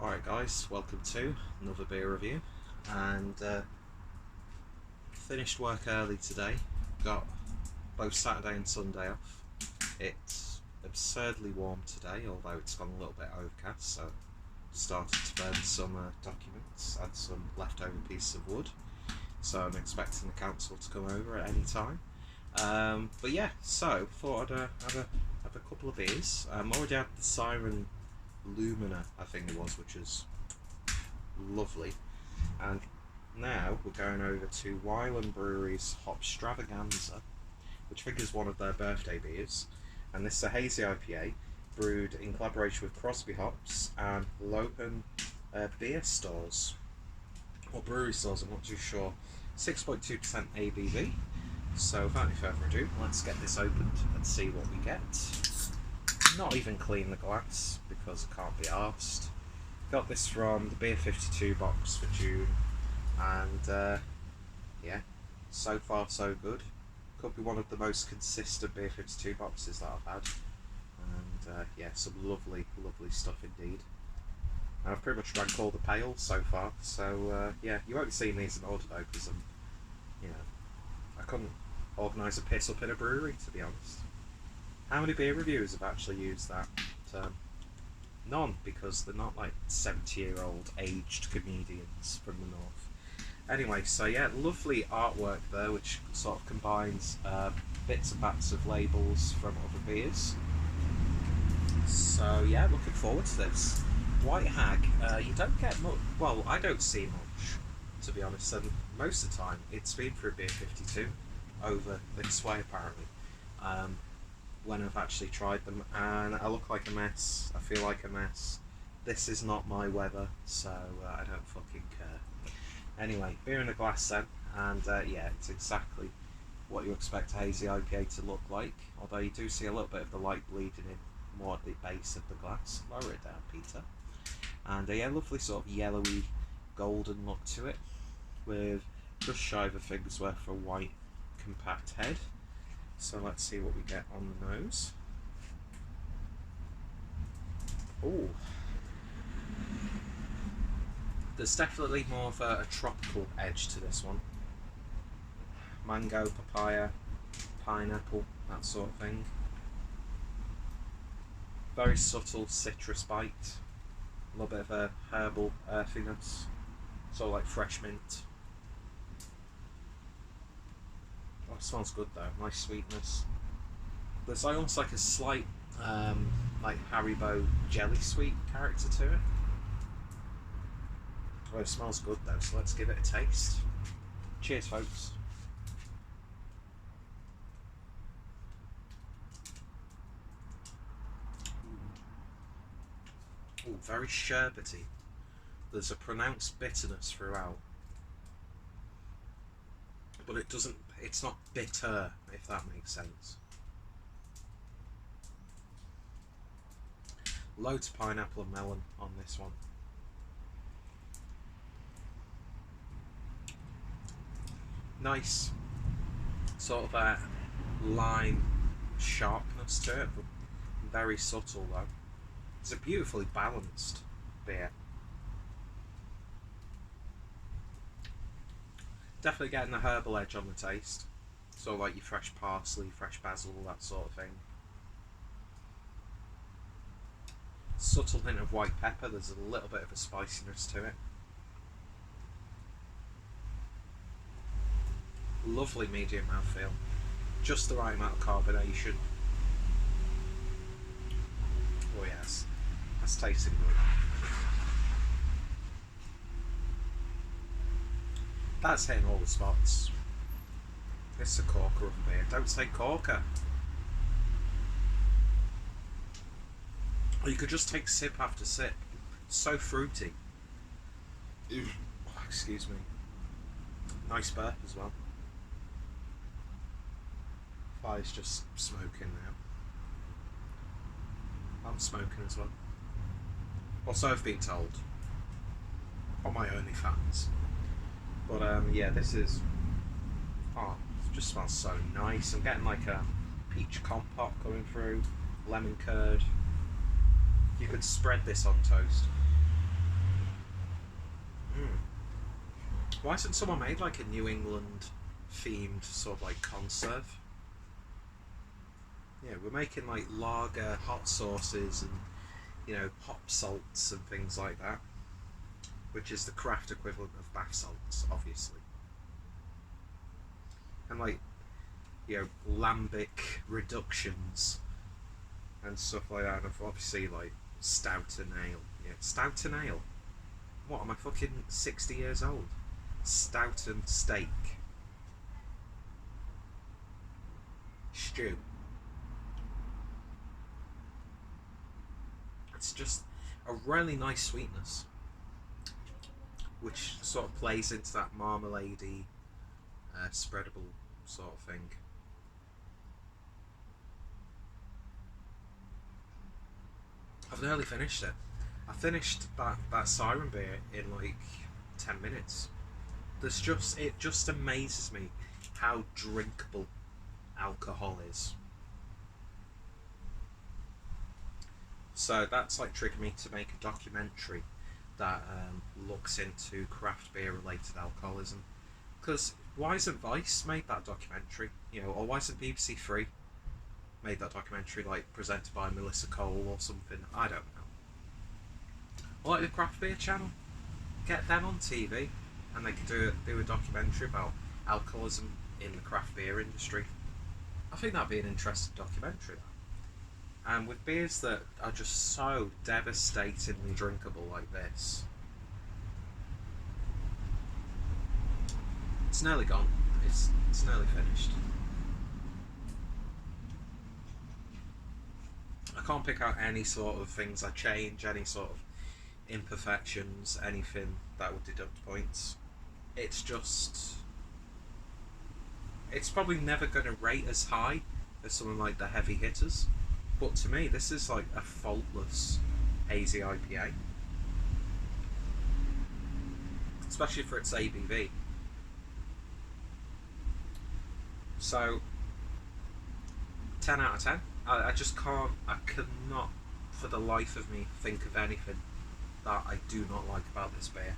Alright guys, welcome to another beer review, and finished work early today, got both Saturday and Sunday off. It's absurdly warm today, although it's gone a little bit overcast, so started to burn some documents, had some leftover pieces of wood, so I'm expecting the council to come over at any time. But yeah, so thought I'd have a couple of beers. Already had the Siren Lumina, I think it was, which is lovely, and now we're going over to Wylam Brewery's Hopstravaganza, which I think is one of their birthday beers, and this is a hazy IPA brewed in collaboration with Crosby Hops and Lopen beer stores, or brewery stores, I'm not too sure. 6.2% ABV. So without any further ado, let's get this opened and see what we get. Not even clean the glass because I can't be arsed. Got this from the Beer 52 box for June, and yeah, so far so good. Could be one of the most consistent Beer 52 boxes that I've had, and yeah, some lovely stuff indeed. And I've pretty much drank all the pails so far, so yeah, you won't be seeing these in order though, because I couldn't organise a piss up in a brewery, to be honest. How many beer reviewers have actually used that term? None, because they're not like 70-year-old aged comedians from the north. Anyway, so yeah, lovely artwork there, which sort of combines bits and bats of labels from other beers. So yeah, looking forward to this. White Hag, you don't get much, well, I don't see much, to be honest, and most of the time it's been through Beer 52 over this way apparently. When I've actually tried them, and I look like a mess, I feel like a mess. This is not my weather, so I don't fucking care. Anyway, beer in a glass then, and yeah, it's exactly what you expect a hazy IPA to look like, although you do see a little bit of the light bleeding in more at the base of the glass. Lower it down, Peter. And yeah, lovely sort of yellowy golden look to it, with just shy of a finger's worth for a white compact head. So let's see what we get on the nose. Ooh. There's definitely more of a tropical edge to this one. Mango, papaya, pineapple, that sort of thing. Very subtle citrus bite. A little bit of a herbal earthiness. Sort of like fresh mint. Oh, it smells good though, nice sweetness. There's almost like a slight like Haribo jelly sweet character to it. Oh, it smells good though, so let's give it a taste. Cheers folks. Ooh, very sherbety. There's a pronounced bitterness throughout, but it's not bitter, if that makes sense. Loads of pineapple and melon on this one. Nice sort of a lime sharpness to it, but very subtle though. It's a beautifully balanced beer. Definitely getting a herbal edge on the taste. So like your fresh parsley, fresh basil, that sort of thing. Subtle hint of white pepper, there's a little bit of a spiciness to it. Lovely medium mouthfeel. Just the right amount of carbonation. Oh yes, that's tasting good. That's hitting all the spots. It's a corker of a beer. Don't say corker. Or you could just take sip after sip. It's so fruity. Oh, excuse me. Nice burp as well. Fire's just smoking now. I'm smoking as well. Or so I've been told. On my OnlyFans. But yeah, this is, oh, it just smells so nice. I'm getting like a peach compote coming through, lemon curd. You could spread this on toast. Why hasn't someone made like a New England themed sort of like conserve? Yeah, we're making like lager hot sauces and, you know, hop salts and things like that, which is the craft equivalent of bath salts, obviously. And like, you know, lambic reductions and stuff like that. And obviously like stout and ale. Yeah, stout and ale. What, am I fucking 60 years old? Stout and steak. Stew. It's just a really nice sweetness, which sort of plays into that marmalade-y, spreadable sort of thing. I've nearly finished it. I finished that Siren beer in like 10 minutes. It just amazes me how drinkable alcohol is. So that's like triggered me to make a documentary that looks into craft beer related alcoholism. Because why isn't Vice made that documentary? You know, or why isn't BBC Three made that documentary, like presented by Melissa Cole or something? I don't know. Or like the Craft Beer Channel, get them on TV, and they could do a documentary about alcoholism in the craft beer industry. I think that'd be an interesting documentary. And with beers that are just so devastatingly drinkable like this, it's nearly gone. It's nearly finished. I can't pick out any sort of things I change, any sort of imperfections, anything that would deduct points. It's probably never going to rate as high as something like the heavy hitters, but to me this is like a faultless hazy IPA, especially for its ABV. So 10 out of 10. I just can't, I cannot for the life of me think of anything that I do not like about this beer.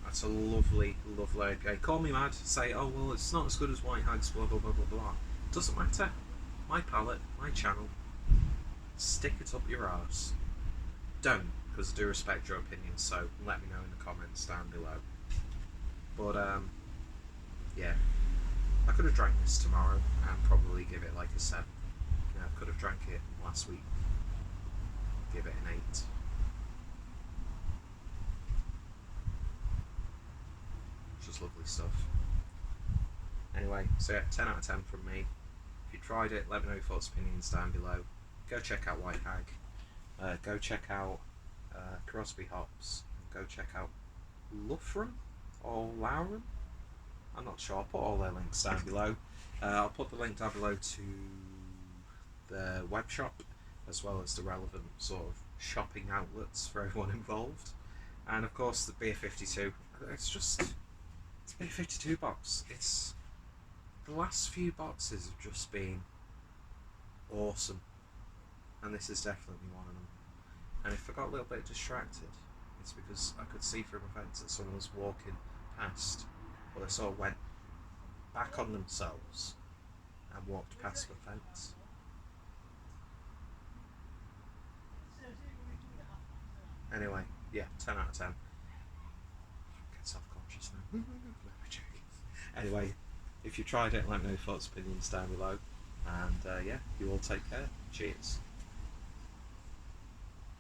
That's a lovely, lovely IPA. Call me mad, say, oh well, it's not as good as White Hags, blah blah blah blah blah. Doesn't matter. My palate, my channel. Stick it up your arse. Don't, because I do respect your opinion, so let me know in the comments down below. But yeah, I could have drank this tomorrow and probably give it like a 7. You know, I could have drank it last week, give it an 8. Just lovely stuff. Anyway, so yeah, 10 out of 10 from me. If you tried it, let me know your thoughts, opinions down below. Go check out White Hag. Go check out Crosby Hops. Go check out Loughran or Lauren. I'm not sure. I'll put all their links down below. I'll put the link down below to the web shop, as well as the relevant sort of shopping outlets for everyone involved. And of course the Beer 52. It's Beer 52 box. The last few boxes have just been awesome, and this is definitely one of them. And if I got a little bit distracted, it's because I could see from a fence that someone was walking past, but they sort of went back on themselves and walked past the fence. Anyway, yeah, 10 out of 10. Get self-conscious now. Anyway, if you tried it, let me know your thoughts, opinions down below. And yeah, you all take care. Cheers.